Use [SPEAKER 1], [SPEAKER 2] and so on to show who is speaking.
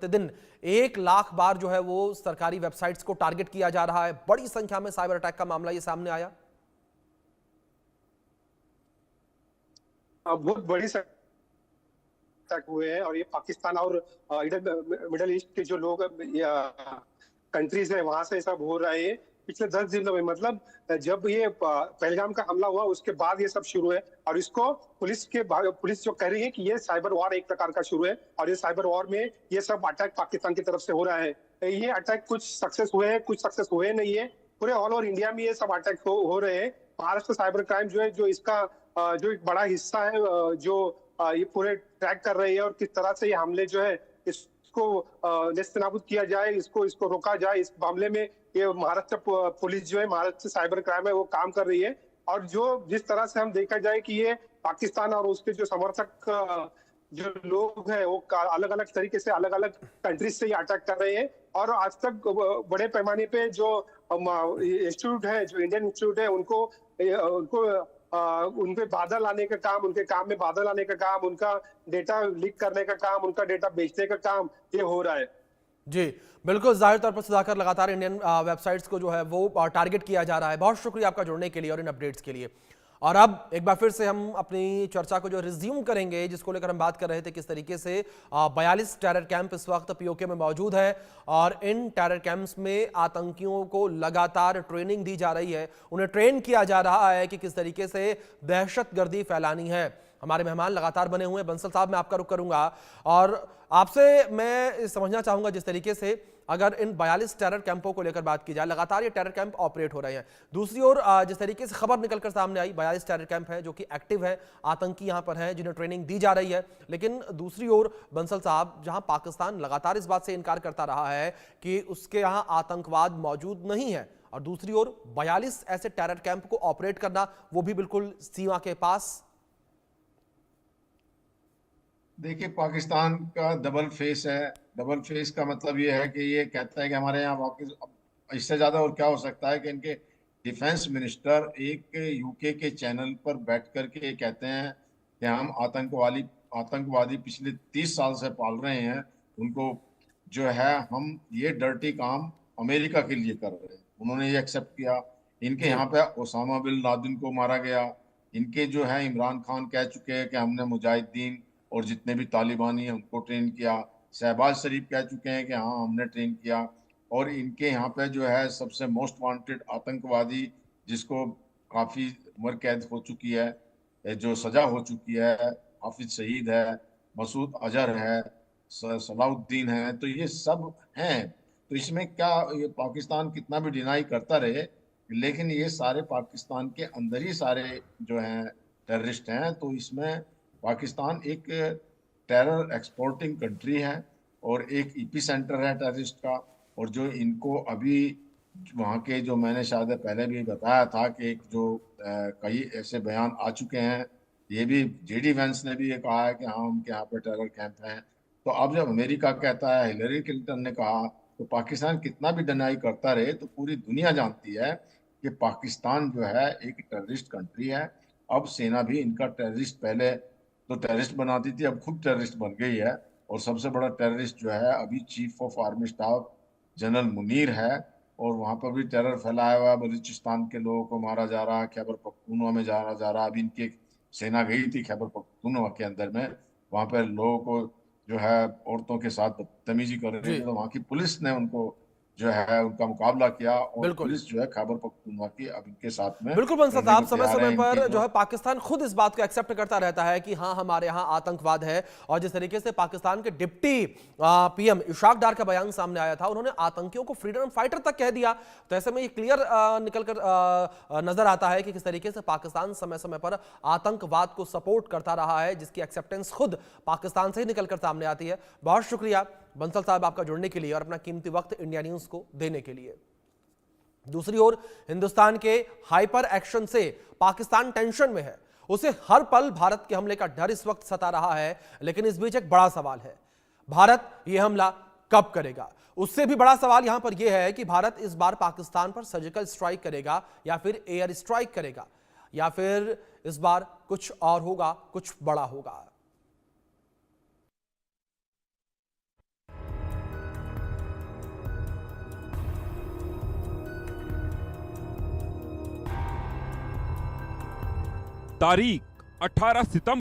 [SPEAKER 1] दिन 1 लाख बार जो है वो सरकारी वेबसाइट्स को टारगेट किया जा रहा है। बड़ी संख्या में साइबर अटैक का मामला ये सामने आया।
[SPEAKER 2] बहुत बड़ी अटैक हुए हैं और ये पाकिस्तान और इधर मिडिल ईस्ट के जो लोग कंट्रीज है वहां से सब हो रहे हैं पिछले 10 दिनों में। मतलब जब ये पहलगाम का हमला हुआ उसके बाद ये सब शुरू है और इसको पुलिस जो कह रही है कि ये साइबर वॉर एक प्रकार का शुरू है और ये साइबर वॉर में ये सब अटैक पाकिस्तान की तरफ से हो रहा है। ये अटैक कुछ सक्सेस हुए हैं, कुछ सक्सेस हुए नहीं है। पूरे ऑल ओवर इंडिया में ये सब अटैक हो रहे हैं। महाराष्ट्र साइबर क्राइम जो है, जो इसका जो एक बड़ा हिस्सा है, जो ये पूरे ट्रैक कर रही है और किस तरह से ये हमले जो है इसको नेस्तनाबूद किया जाए, इसको रोका जाए। इस मामले में ये महाराष्ट्र पुलिस जो है, महाराष्ट्र साइबर क्राइम है, वो काम कर रही है। और जो जिस तरह से हम देखा जाए कि ये पाकिस्तान और उसके जो समर्थक जो लोग हैं वो अलग अलग तरीके से अलग अलग कंट्रीज से ये अटैक कर रहे हैं। और आज तक बड़े पैमाने पे जो इंस्टीट्यूट है, जो इंडियन इंस्टीट्यूट है, उनको उनपे बाधा लाने का काम, उनके काम में बाधा लाने का काम, उनका डेटा लीक करने का काम, उनका डेटा बेचने का काम ये हो रहा है।
[SPEAKER 1] जी बिल्कुल, जाहिर तौर पर सुधाकर लगातार इंडियन वेबसाइट्स को जो है वो टारगेट किया जा रहा है। बहुत शुक्रिया आपका जुड़ने के लिए और इन अपडेट्स के लिए। और अब एक बार फिर से हम अपनी चर्चा को जो रिज्यूम करेंगे, जिसको लेकर हम बात कर रहे थे किस तरीके से 42 टेरर कैंप इस वक्त पीओके में मौजूद है और इन टेरर कैंप्स में आतंकियों को लगातार ट्रेनिंग दी जा रही है, उन्हें ट्रेन किया जा रहा है कि किस तरीके से दहशतगर्दी फैलानी है। हमारे मेहमान लगातार बने हुए हैं। बंसल साहब, मैं आपका रुख करूंगा और आपसे मैं समझना चाहूंगा जिस तरीके से अगर इन 42 टेरर कैंपों को लेकर बात की जाए, लगातार ये टेरर कैंप ऑपरेट हो रहे हैं। दूसरी ओर जिस तरीके से खबर निकलकर सामने आई, 42 टेरर कैंप हैं जो कि एक्टिव है, आतंकी यहां पर हैं जिन्हें ट्रेनिंग दी जा रही है। लेकिन दूसरी ओर बंसल साहब, जहां पाकिस्तान लगातार इस बात से इनकार करता रहा है कि उसके यहां आतंकवाद मौजूद नहीं है, और दूसरी ओर 42 ऐसे टेरर कैंप को ऑपरेट करना, वो भी बिल्कुल सीमा के पास।
[SPEAKER 3] देखिए, पाकिस्तान का डबल फेस है। डबल फेस का मतलब ये है कि ये कहता है कि हमारे यहाँ वाकई इससे ज्यादा और क्या हो सकता है कि इनके डिफेंस मिनिस्टर एक यूके के चैनल पर बैठ करके ये कहते हैं कि हम आतंकवादी पिछले 30 साल से पाल रहे हैं उनको, जो है हम ये डर्टी काम अमेरिका के लिए कर रहे हैं। उन्होंने ये एक्सेप्ट किया। इनके यहाँ पे ओसामा बिन लादेन को मारा गया। इनके जो है इमरान खान कह चुके हैं कि हमने मुजाहिदीन और जितने भी तालिबानी हैं उनको ट्रेन किया। शहबाज शरीफ कह चुके हैं कि हाँ हमने ट्रेन किया। और इनके यहाँ पे जो है सबसे मोस्ट वांटेड आतंकवादी, जिसको काफी उम्र कैद हो चुकी है, जो सजा हो चुकी है, हाफिज सईद है, मसूद अजहर है, सलाउद्दीन है, तो ये सब हैं। तो इसमें क्या, ये पाकिस्तान कितना भी डिनाई करता रहे, लेकिन ये सारे पाकिस्तान के अंदर ही सारे जो हैं टेररिस्ट हैं। तो इसमें पाकिस्तान एक टेरर एक्सपोर्टिंग कंट्री है और एक ईपी सेंटर है टेररिस्ट का। और जो इनको अभी वहाँ के, जो मैंने शायद पहले भी बताया था कि एक जो कई ऐसे बयान आ चुके हैं, ये भी जेडी वेंस ने भी ये कहा है कि हाँ उनके यहाँ पे टेरर कैंप हैं। तो अब जब अमेरिका कहता है, हिलरी क्लिंटन ने कहा, तो पाकिस्तान कितना भी डिनाई करता रहे तो पूरी दुनिया जानती है कि पाकिस्तान जो है एक टेररिस्ट कंट्री है। अब सेना भी इनका टेररिस्ट, पहले तो टेररिस्ट बनाती थी, अब खुद टेररिस्ट बन गई है। और सबसे बड़ा टेररिस्ट जो है अभी chief of army staff general Munir है। और वहां पर भी टेरर फैलाया हुआ है, बलूचिस्तान के लोगों को मारा जा रहा है, खैबर पख्तूनख्वा में जाना जा रहा है। अभी इनकी सेना गई थी खैबर पख्तूनख्वा के अंदर में, वहां पर लोगों को जो है औरतों के साथ बदतमीजी कर रहे थे, तो वहां की पुलिस ने उनको जो है उनका मुकाबला किया। और
[SPEAKER 1] बिल्कुल
[SPEAKER 3] पुलिस जो है खैबर पख्तूनख्वा की अब इनके साथ में
[SPEAKER 1] बिल्कुल बंसल
[SPEAKER 3] करने
[SPEAKER 1] साहब,
[SPEAKER 3] को
[SPEAKER 1] समय
[SPEAKER 3] तैयार
[SPEAKER 1] समय
[SPEAKER 3] है।
[SPEAKER 1] पर
[SPEAKER 3] इनकी
[SPEAKER 1] जो है पाकिस्तान खुद इस बात को एक्सेप्ट करता रहता है कि हाँ हमारे यहाँ आतंकवाद है। और जिस तरीके से पाकिस्तान के डिप्टी पीएम इशाक डार का बयान सामने आया था, उन्होंने आतंकियों को फ्रीडम फाइटर तक कह दिया। तो ऐसे में ये क्लियर निकलकर नजर आता है कि किस तरीके से पाकिस्तान समय समय पर आतंकवाद को सपोर्ट करता रहा है, जिसकी एक्सेप्टेंस खुद पाकिस्तान से ही निकलकर सामने आती है। बहुत शुक्रिया बंसल साहब आपका जुड़ने के लिए और अपना कीमती वक्त इंडिया न्यूज को देने के लिए। दूसरी ओर हिंदुस्तान के हाइपर एक्शन से पाकिस्तान टेंशन में है। उसे हर पल भारत के हमले का डर इस वक्त सता रहा है। लेकिन इस बीच एक बड़ा सवाल है, भारत यह हमला कब करेगा? उससे भी बड़ा सवाल यहां पर यह है कि भारत इस बार पाकिस्तान पर सर्जिकल स्ट्राइक करेगा या फिर एयर स्ट्राइक करेगा, या फिर इस बार कुछ और होगा, कुछ बड़ा होगा।
[SPEAKER 4] तारीख 18 सितंबर